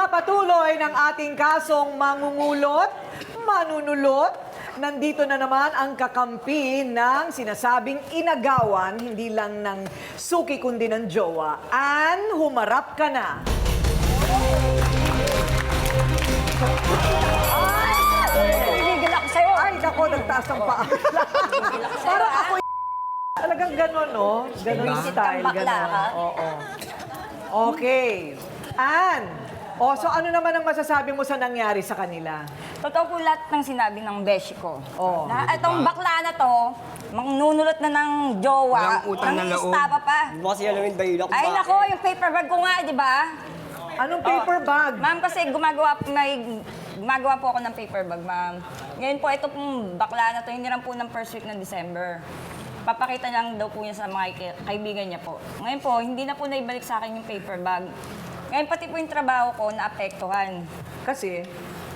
Pagpapatuloy ng ating kasong mangungulot, manunulot, nandito na naman ang kakampi ng sinasabing inagawan, hindi lang ng suki kundi ng jowa. Ann, humarap ka na. Pinigil ako sa'yo. Ay, nako, nagtaas ang paa. Parang ako talagang gano'n, no? Gano'n yung style, Bakla gano'n. ka? Oo. Okay. Ann, so ano naman ang masasabi mo sa nangyari sa kanila? Totoo po lahat ng sinabi ng beshi ko. Oo. Na itong bakla na to, mangnunulot na ng jowa, Walang utang na ng loob. istapa pa. Hindi mo kasi alamin ba yun ako Ay bakit? nako, yung paper bag ko nga, di ba? Anong paper bag? Ma'am, kasi gumagawa po ako ng paper bag, ma'am. Ngayon po, ito pong bakla na to, hindi lang po ng first week ng December. Papakita lang daw po niya sa mga kaibigan niya po. Ngayon po, hindi na po naibalik sa akin yung paper bag. Ngayon, pati po yung trabaho ko naapektuhan. Kasi,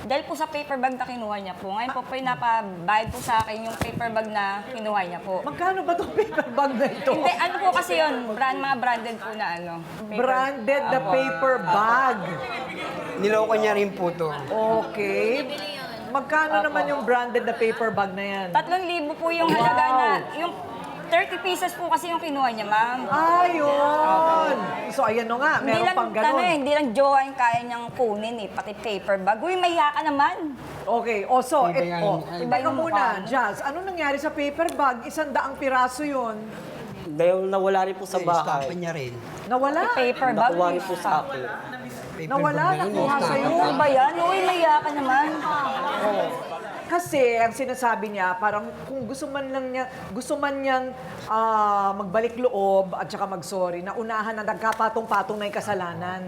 Dahil po sa paper bag na kinuha niya po. Ngayon po, pinapabayad po sa akin yung paper bag na kinuha niya po. magkano ba itong paper bag na ito? Hindi, ano po kasi yun, mga branded po na ano. paper- Branded na Apo. paper bag. Niloko niya rin po to. Okay. Magkano naman yung branded na paper bag na yan? 3,000 po yung halaga na, yung 30 pieces po kasi yung kinuha niya, ma'am. Ayun! So, ayan o nga, Hindi meron lang, pang ganun. hindi lang jowa yung kaya niyang kunin eh, pati paper bag. Uy, mahiya ka naman. Okay, Iba yan. Iba teka yung muna, mukha. Jazz, ano nangyari sa paper bag? 100 piraso yun. Dahil nawala rin po sa Stapa bahay. niya rin. Nawala? Paper bag. Nakuha rin po sa akin. Paper Nawala, bag na yun, nakuha stapa. sa'yo. Ano ba yan? Uy, mahiya ka naman. Kasi ang sinasabi niya, parang kung gusto man niyang magbalik loob at saka mag-sorry, na unahan na nagkapatong-patong na yung kasalanan.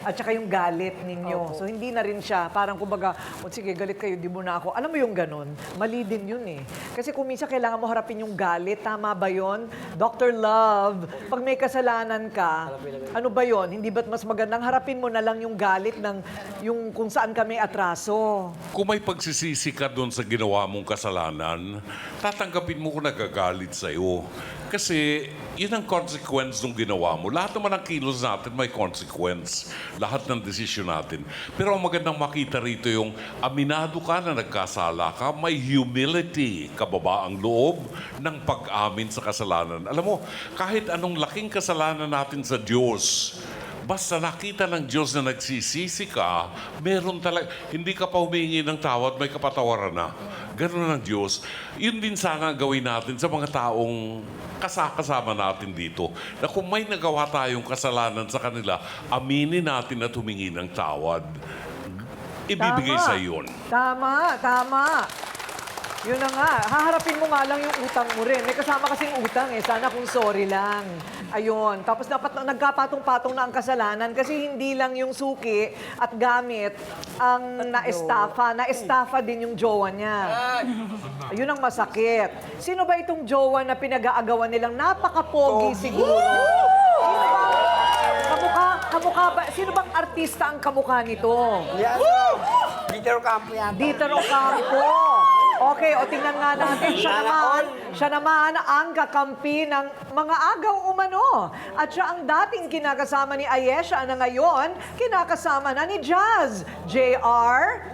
At saka yung galit ninyo. So hindi na rin siya, parang kumbaga, sige, galit kayo, di mo na ako. Alam mo yung ganun? Mali din yun eh. Kasi kung minsan kailangan mo harapin yung galit, tama ba yun? Dr. Love, pag may kasalanan ka, ano ba yun? Hindi ba't mas magandang harapin mo na lang yung galit ng yung kung saan ka may atraso? Kung may pagsisisi ka doon sa ginawa mong kasalanan, tatanggapin mo kung nagagalit sa'yo. Kasi yun ang consequence ng ginawa mo. Lahat naman ng kilos natin may consequence. Lahat ng desisyon natin. Pero ang magandang makita rito yung aminado ka na nagkasala ka, may humility, kababaang loob ng pag-amin sa kasalanan. Alam mo, kahit anong laking kasalanan natin sa Diyos, basta nakita ng Diyos na nagsisisi ka, meron talaga, hindi ka pa humingi ng tawad, may kapatawaran na. Ganun ang Diyos. Yun din sana ang gawin natin sa mga taong kasama natin dito. Na kung may nagawa tayong kasalanan sa kanila, aminin natin at humingi ng tawad. Ibibigay Tama. sa yun. Tama, tama. Yun na nga. Haharapin mo nga lang yung utang mo rin. May kasama kasing utang eh. Sana kung sorry lang. Ayun. Tapos dapat nagkapatong-patong na ang kasalanan kasi hindi lang yung suki at gamit ang na-estafa. Na-estafa din yung jowa niya. Ayun ang masakit. Sino ba itong jowa na pinag-aagawan nilang napaka-pogi siguro? Sino ba? Kamukha ba? Sino bang artista ang kamukha nito? Yan. Dieter Ocampo yan. Dieter Ocampo. Okay, o tingnan nga natin. Siya naman ang kakampi ng mga agaw umano. At siya ang dating kinakasama ni Ayesha na ngayon, kinakasama na ni Jazz. JR,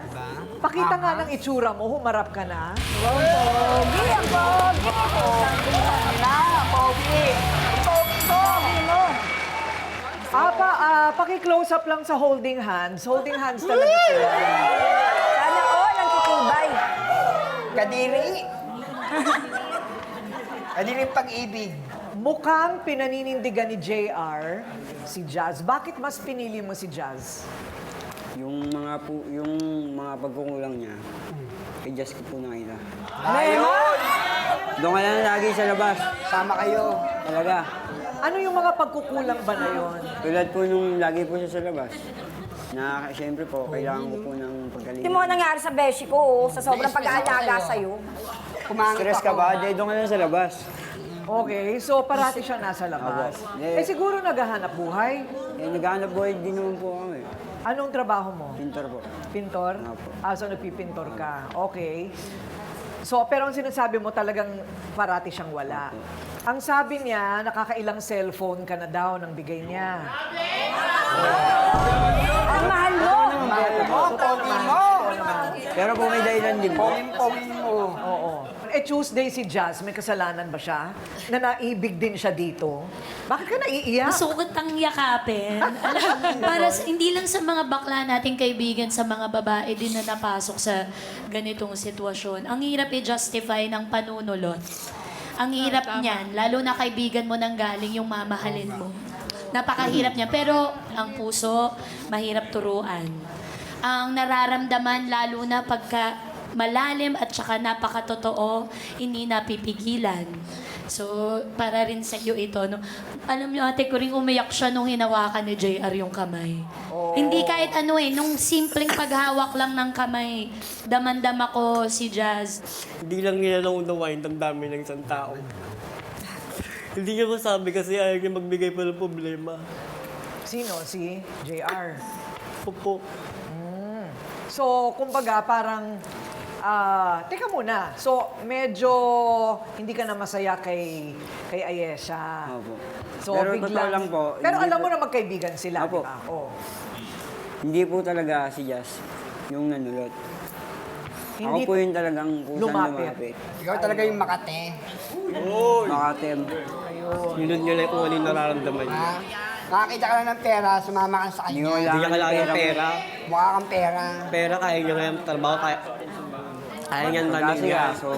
pakita nga ng itsura mo, humarap ka na. Pogi, ang pogi. Pogi. Pogi mo. Paki-close up lang sa holding hands. Holding hands talaga sila. Sana all ang titibay. Kadiri. Kadiri pag-ibig. Mukhang pinaninindigan ni JR si Jazz. Bakit mas pinili mo si Jazz? Yung mga pagkukulang niya, kay Jazz ko po nakita. Ayun! Doon ka lang lagi sa labas. Sama kayo. Talaga. Ano yung mga pagkukulang ba na yon? Tulad po nung lagi po siya sa labas. Na siyempre po, kailangan ko po ng pagkalinga. Hindi mo nangyari sa beshi ko, sa sobrang pag-aalaga sa'yo. Stress ka ba? Di, doon ka lang sa labas. Okay, so parati siya nasa labas. Apo. Eh siguro naghahanap buhay. Eh, naghahanap buhay din naman po kami. Anong trabaho mo? Pintor po. Pintor? Apo. So nagpipintor ka. Okay. So, pero ang sinasabi mo talagang parati siyang wala. Ang sabi niya, nakakailang cellphone ka na daw ng bigay niya. Ang mahal mo. Pero po may dahilan din po. Pawin mo. Oo. Eh, Tuesday si Jazz, may kasalanan ba siya? Na naibig din siya dito? Bakit ka naiiyak? Masukot ang yakapin. Para hindi lang sa mga bakla nating kaibigan, sa mga babae din na napasok sa ganitong sitwasyon. Ang hirap i-justify ng panunulot. Ang hirap niyan, lalo na kaibigan mo nang galing yung mamahalin mo. Napakahirap niya. Pero ang puso, mahirap turuan. Ang nararamdaman, lalo na pagka malalim at saka napakatotoo, hindi napipigilan. So, para rin sa iyo ito, no? Alam niyo, ate ko rin umiyak siya nung hinawakan ni JR yung kamay. Hindi kahit ano nung simpleng paghawak lang ng kamay, damandama ko si Jazz. Hindi lang nila naunawain ang dami ng isang tao. Hindi niya masabi kasi ayaw niya magbigay pa ng problema. Sino? Si JR. Opo. So, kumbaga, parang, teka muna. So, medyo hindi ka na masaya kay Ayesha. Opo. So, Pero biglang... totoo lang po, Pero hindi alam mo po- na magkaibigan sila, di Opo. ba? Oh. Hindi po talaga si Jazz yung nanulot. Ako Hindi po yung talagang kusang lumapit. lumapit. Ikaw talaga yung Makate. Makatem. Nilod niya lang kung ano yung nararamdaman niya. Ha? Nakakita ka lang ng pera, sumama ka sa Hindi kanya. ko Hindi niya kailangan ng pera. Mukha kang pera. Pera kaya niya ngayon trabaho, kaya niya ang Kasi niya. so,